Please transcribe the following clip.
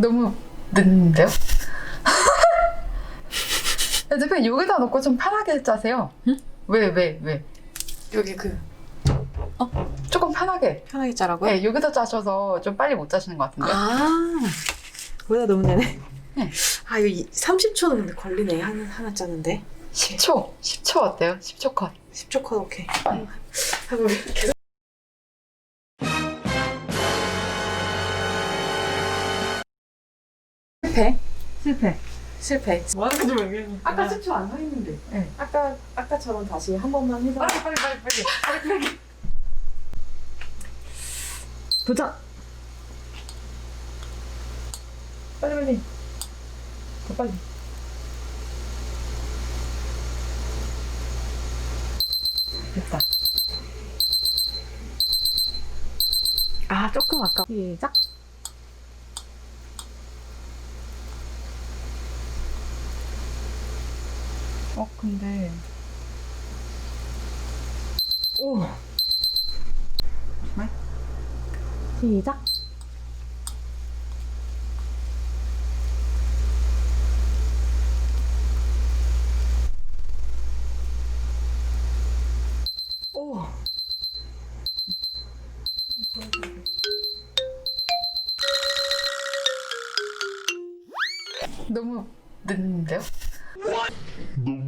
너무 늦는데요? 대표님 여기다 놓고 좀 편하게 짜세요. 응? 왜? 여기 조금 편하게. 편하게 짜라고요? 네, 여기다 짜셔서 좀 빨리 못 짜시는 것 같은데. 거기다 넣으면 되네. 네. 이거 30초는 근데 걸리네. 하나 짜는데. 10초 어때요? 10초 컷. 10초 컷 오케이. 하고 계속. 실패. 뭐 하는 건지 모르겠네. 아까 10초 안 서 있는데. 네. 아까처럼 다시 한 번만 해서. 빨리. 도전! 빨리. 더 빨리. 됐다. 조금 아까. 시작. 근데 오. 시작. 오. 너무 늦는데요? 너무